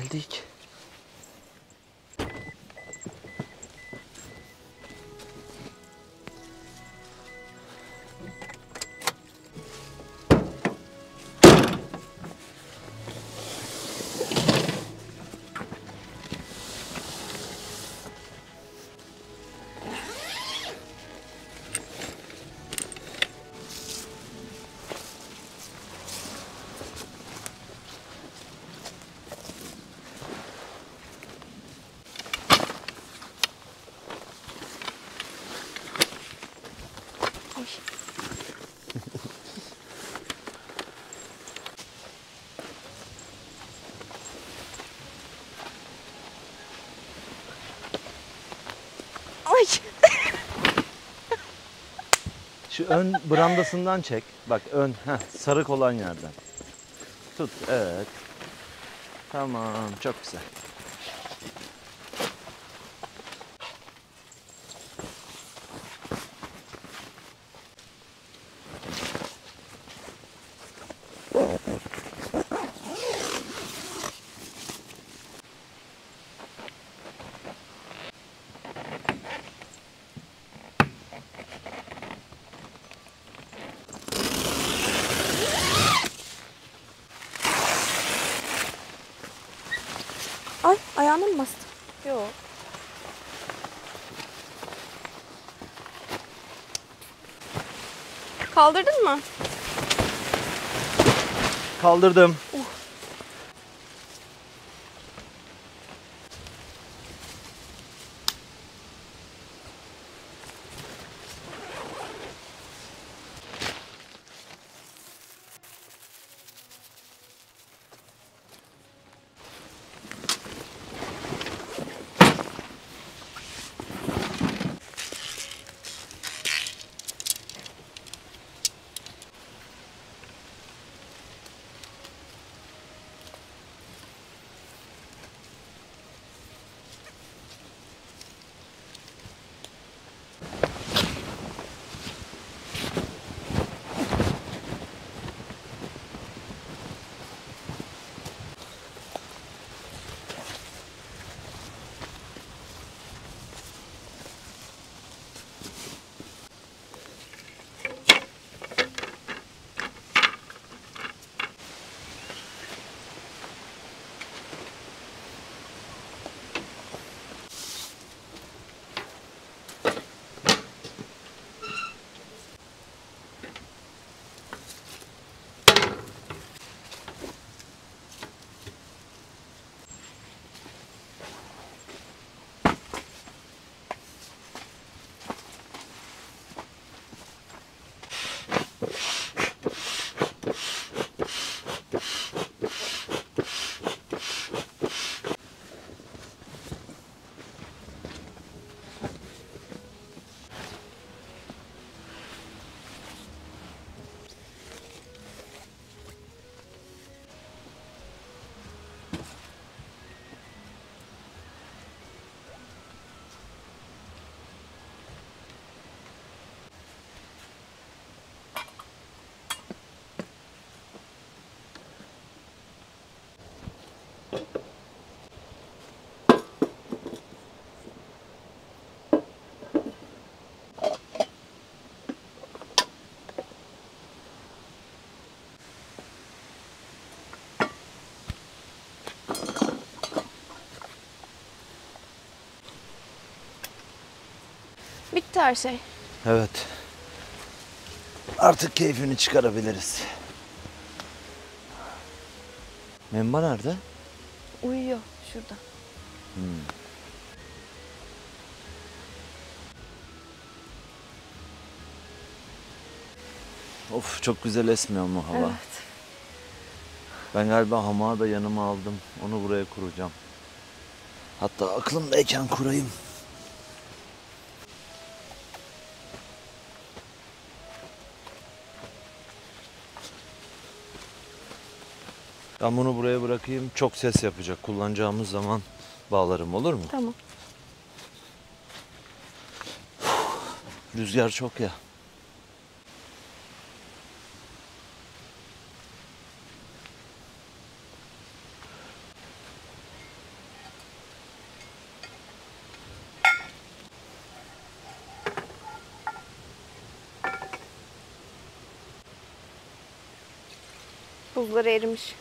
Geldik. Ay. Şu ön brandasından çek. Bak ön, sarık olan yerden. Tut, evet. Tamam, çok güzel. Ay, ayağına mı bastın? Yok. Kaldırdın mı? Kaldırdım. Bitti her şey. Evet. Artık keyfini çıkarabiliriz. Memma nerede? Uyuyor şurada. Of, çok güzel esmiyor mu hava? Evet. Ben galiba hamağı da yanıma aldım. Onu buraya kuracağım. Hatta aklımdayken kurayım. Ben bunu buraya bırakayım. Çok ses yapacak. Kullanacağımız zaman bağlarım, olur mu? Tamam. Rüzgar çok ya. Buzları erimiş.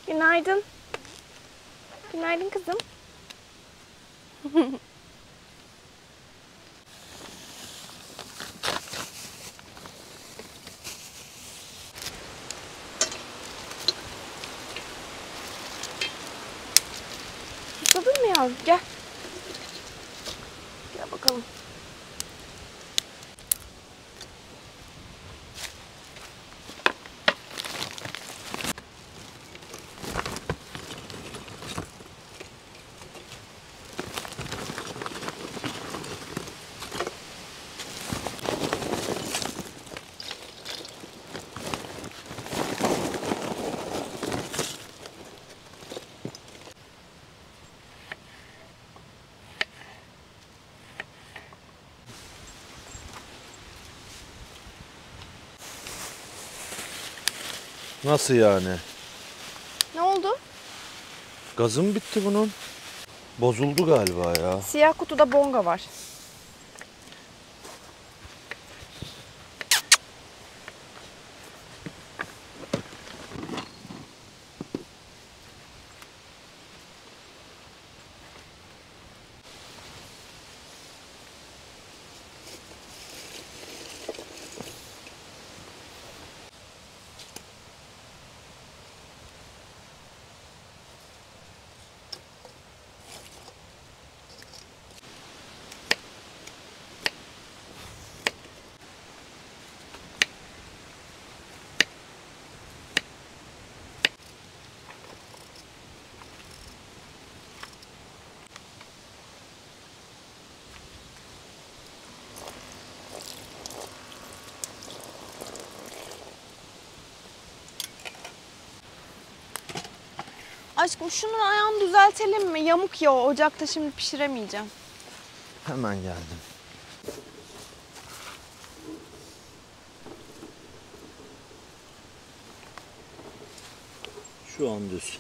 Günaydın. Günaydın kızım. Susadın mı yavrum? Gel. Gel bakalım. Nasıl yani? Ne oldu? Gazı mı bitti bunun? Bozuldu galiba ya. Siyah kutuda bonga var. Aşkım şunun ayağını düzeltelim mi? Yamuk ya o ocakta şimdi pişiremeyeceğim. Hemen geldim. Şu an düz.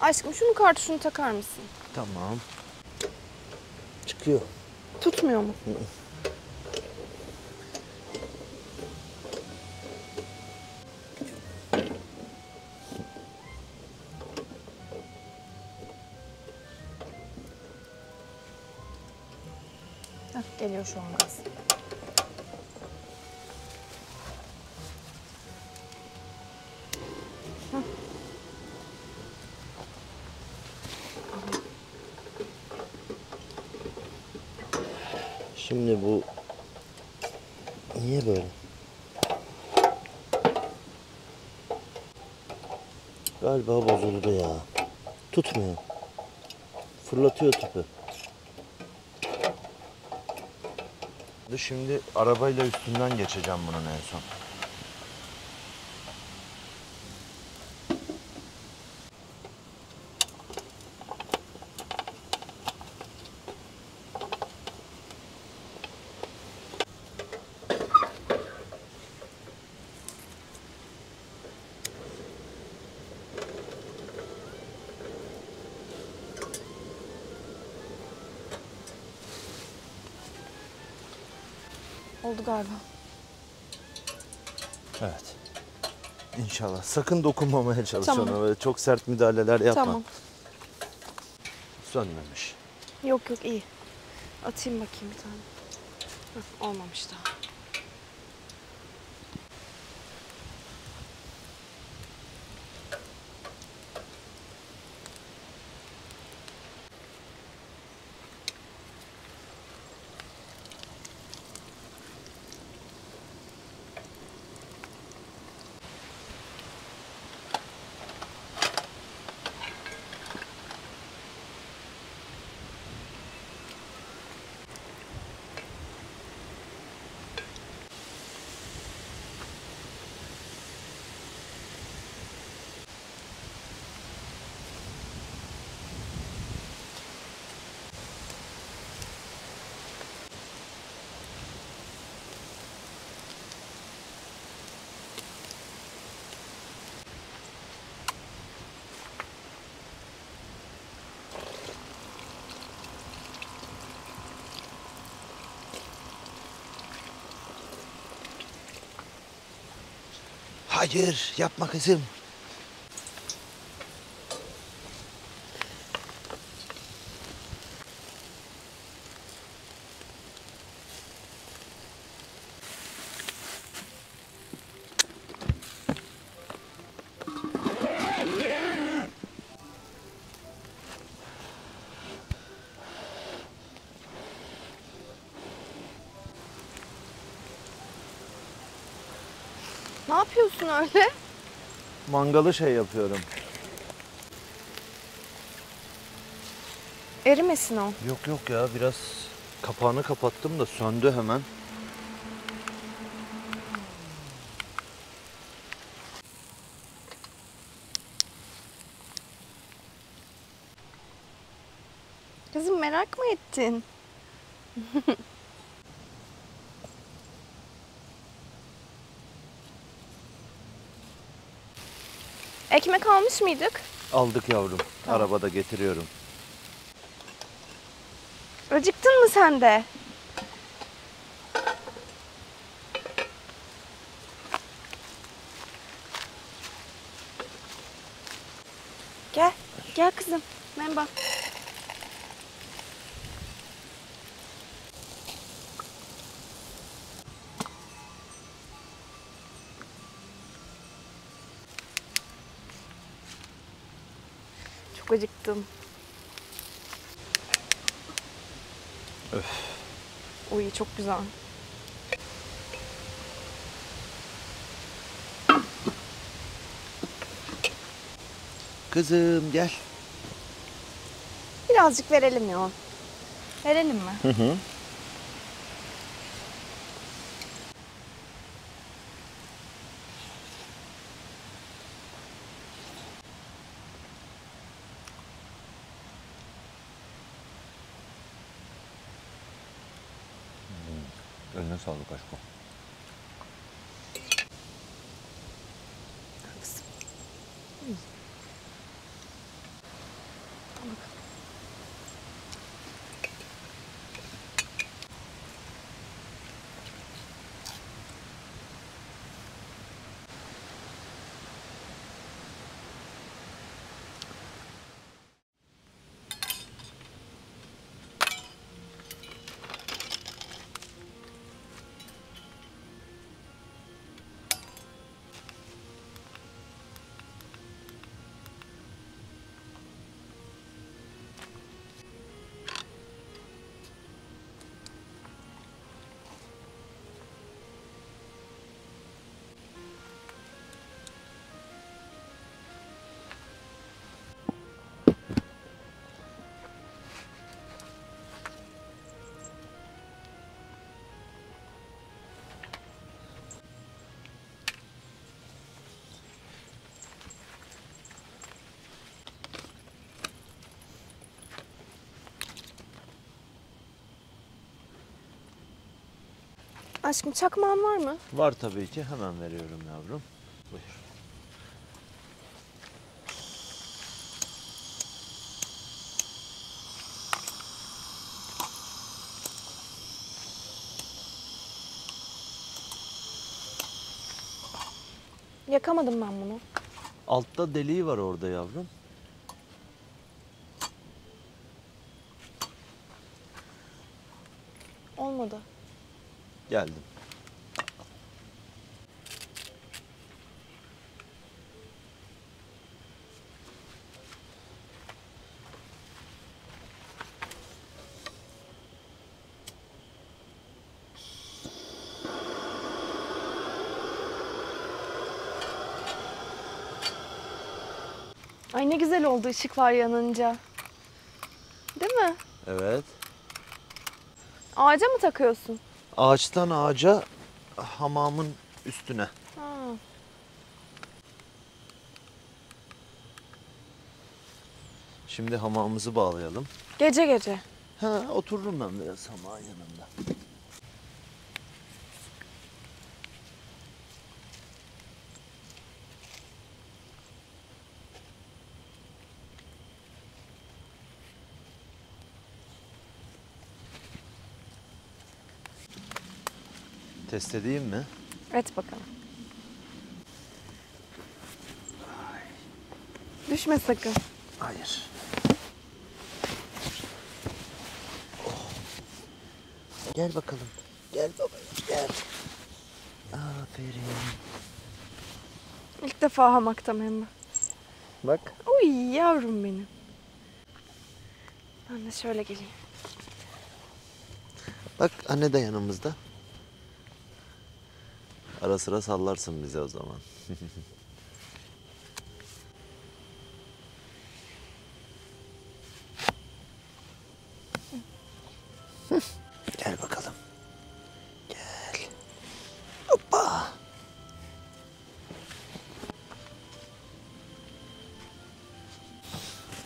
Aşkım şunun kartuşunu takar mısın? Tamam. Çıkıyor. Tutmuyor mu? Heh, geliyor şu an gaz. Şimdi bu niye böyle? Galiba bozuldu ya. Tutmuyor. Fırlatıyor tüpü. Şimdi arabayla üstünden geçeceğim bunun en son. Oldu galiba. Evet. İnşallah. Sakın dokunmamaya çalış Tamam. ona. Böyle çok sert müdahaleler yapma. Tamam. Sönmemiş. Yok iyi. Atayım bakayım bir tane. Heh, olmamış daha. Hayır, yapma kızım. Ne yapıyorsun öyle? Mangalı şey yapıyorum. Erimesin o. Yok yok ya, biraz kapağını kapattım da söndü hemen. Kızım merak mı ettin? Ekmek almış mıydık? Aldık yavrum. Tamam. Arabada getiriyorum. Acıktın mı sen de? Gel. Gel kızım. Merhaba. Çok acıktım. Öf. Uy çok güzel. Kızım gel. Birazcık verelim ya. Verelim mi? Hı hı. Eline sağlık aşkım. Aşkım çakmağın var mı? Var tabii ki. Hemen veriyorum yavrum. Buyur. Yakamadım ben bunu. Altta deliği var orada yavrum. Olmadı. Geldim. Ay ne güzel oldu ışıklar yanınca. Değil mi? Evet. Ağaca mı takıyorsun? Ağaçtan ağaca, hamamın üstüne. Ha. Şimdi hamamımızı bağlayalım. Gece gece. Ha, otururum ben biraz hamamın yanında. Test edeyim mi? Et bakalım. Düşme sakın. Hayır. Oh. Gel bakalım. Gel babacığım gel. Aferin. İlk defa hamakta Memba. Bak. Uy yavrum benim. Ben de şöyle geleyim. Bak anne de yanımızda. Ara sıra sallarsın bize o zaman. Gel bakalım. Gel. Hoppa.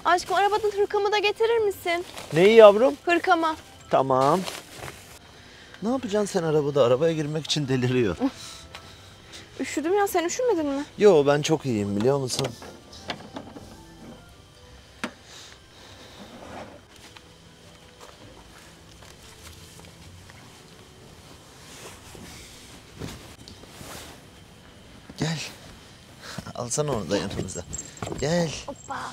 Aşkım arabadan hırkamı da getirir misin? Neyi yavrum? Hırkama. Tamam. Ne yapacaksın sen arabada? Arabaya girmek için deliriyor. Üşüdüm ya, sen üşümedin mi? Yo ben çok iyiyim biliyor musun? Gel. Alsana onu da yanımıza. Gel. Hoppa.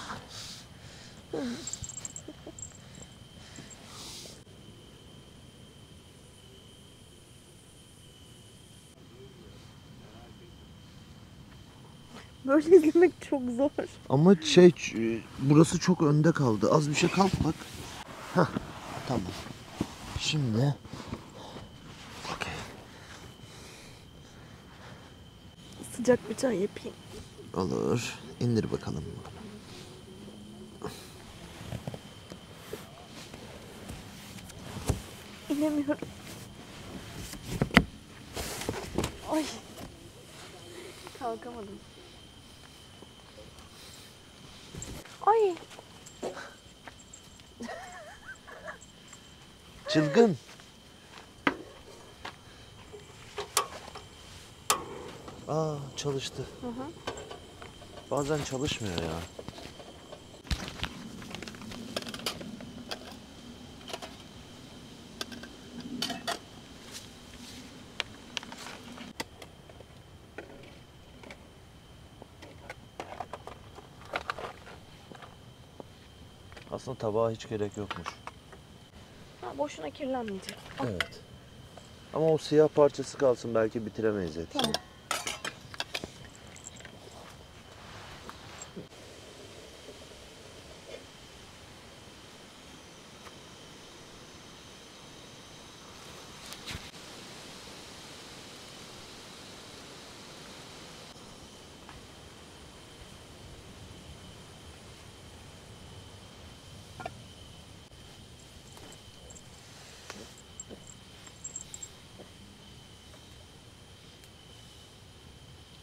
Böyle izlemek çok zor. Ama burası çok önde kaldı. Az bir şey kalk bak. Hah, tamam. Şimdi. Okey. Sıcak bir çay yapayım. Olur. İndir bakalım. İnemiyorum. Ay. Kalkamadım. Ay. Çılgın. Aa çalıştı. Hı hı. Bazen çalışmıyor ya. Aslında tabağa hiç gerek yokmuş. Ha, boşuna kirlenmeyecek. Al. Evet. Ama o siyah parçası kalsın belki bitiremeyiz hepsini. Tamam.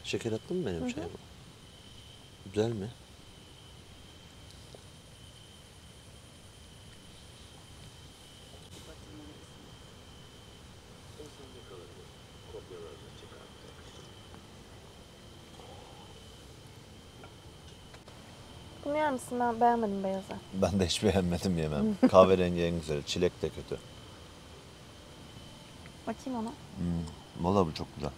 Şeker attın mı benim çayıma? Güzel mi? Bunu yer misin? Ben beğenmedim beyazı. Ben de hiç beğenmedim yemem. Kahverengi en güzeli. Çilek de kötü. Bakayım ona. Valla bu çok güzel.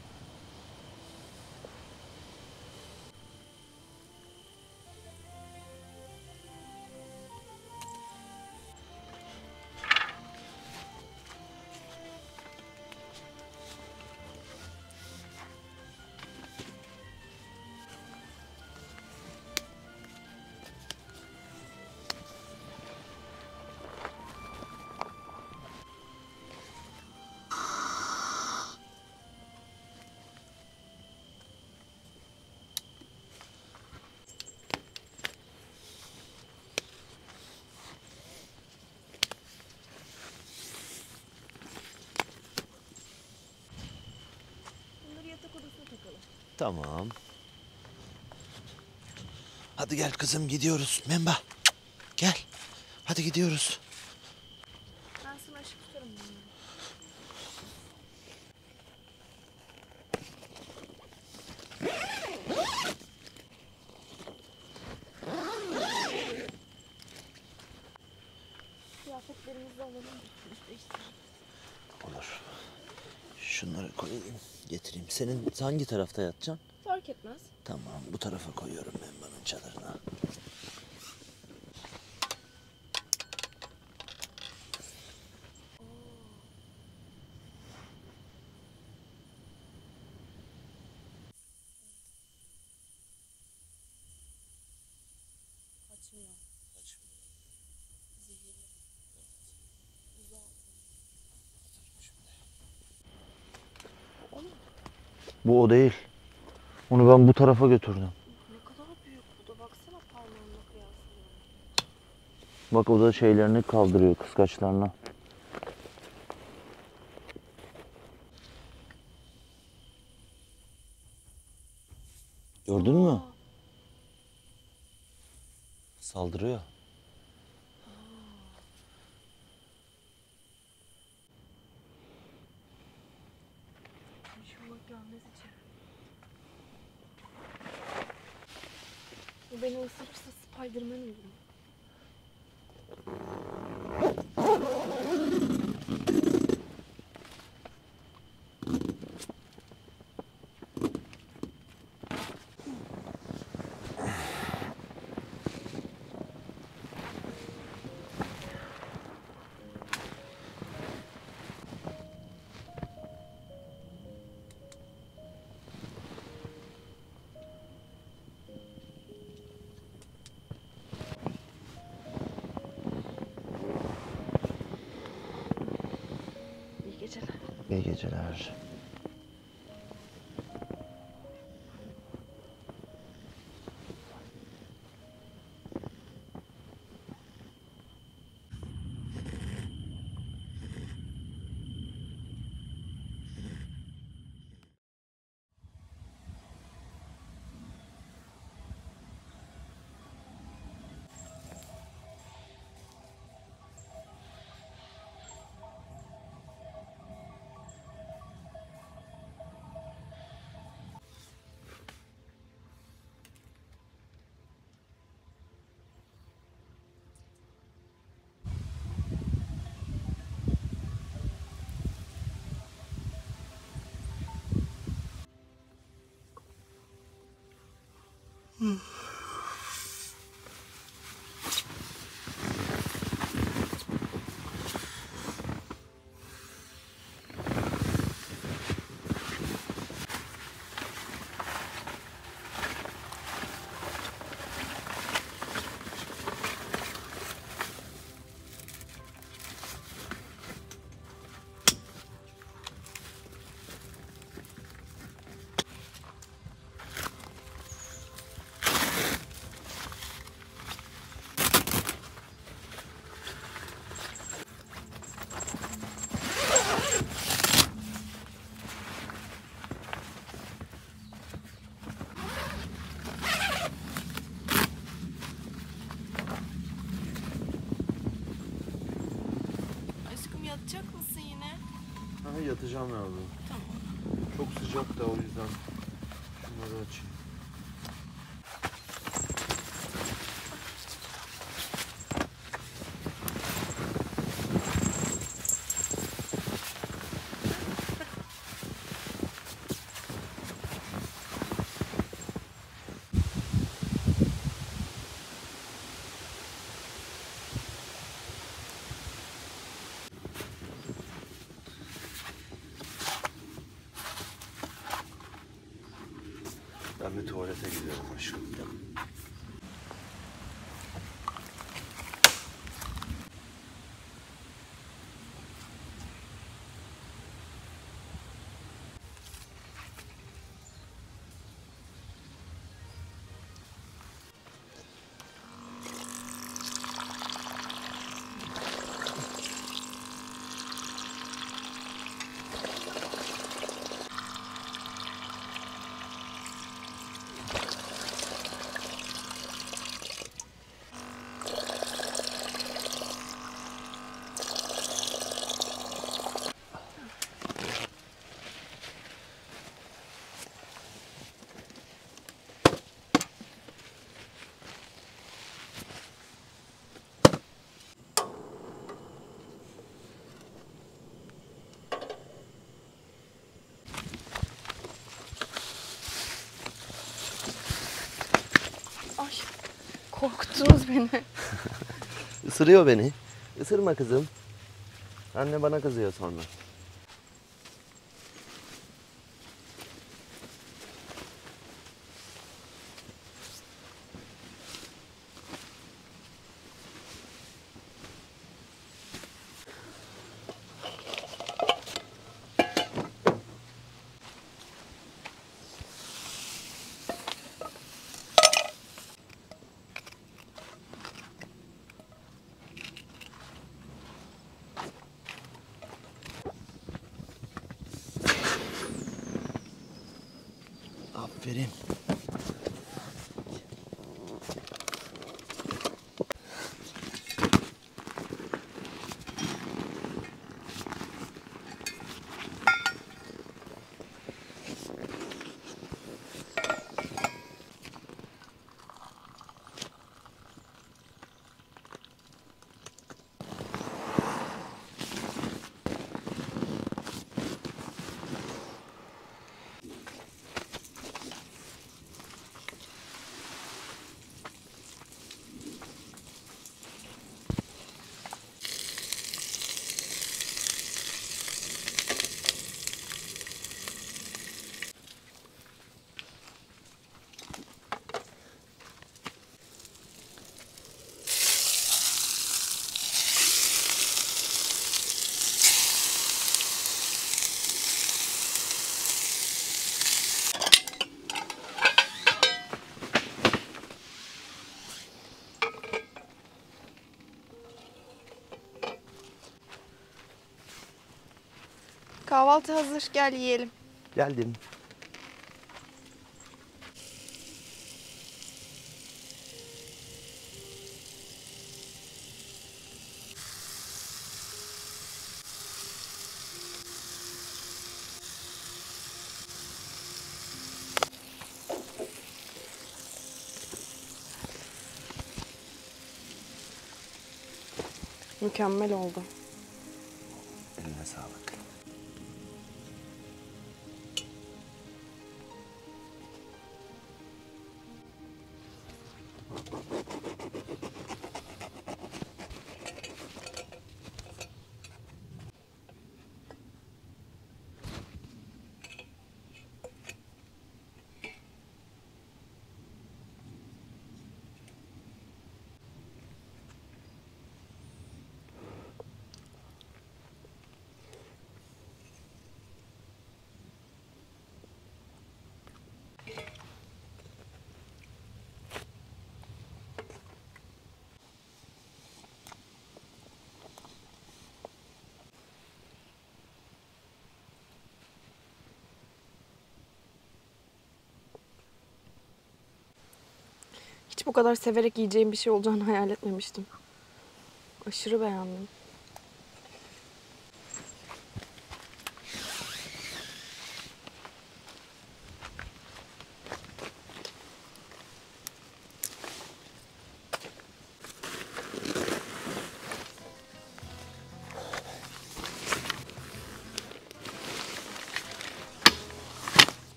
Tamam. Hadi gel kızım gidiyoruz. Memba. Gel. Hadi gidiyoruz. Ben sana ışık tutarım bunu. Kıyafetlerimizi alalım. Olur. Şunları koyayım, getireyim. Senin hangi tarafta yatacaksın? Fark etmez. Tamam, bu tarafa koyuyorum Memba'nın çadırına. Bu o değil. Onu ben bu tarafa götürdüm. Ne kadar büyük bu da. Baksana parmağımla kıyasla. Bak o da şeylerini kaldırıyor, kıskaçlarına. Gördün mü? Saldırıyor. İnşallah gelmez içeri. O beni ısırırsa Spiderman olurum. İyi geceler. İyi geceler. Aşkım yatacak mısın yine? Ha, yatacağım yavrum. Tamam. Çok sıcak da o yüzden şunları açayım. Ben bir tuvalete gidiyorum aşkım. Ay korkuttunuz beni. Isırıyor beni. Isırma kızım. Anne bana kızıyor sonra. Aferin. Kahvaltı hazır. Gel yiyelim. Geldim. Mükemmel oldu. Eline sağlık. Hiç bu kadar severek yiyeceğim bir şey olacağını hayal etmemiştim. Aşırı beğendim.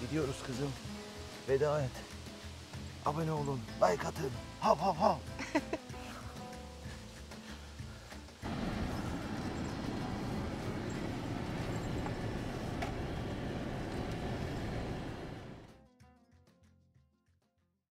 Gidiyoruz kızım. Veda et. Abone olun. Like atın. Hav hav hav.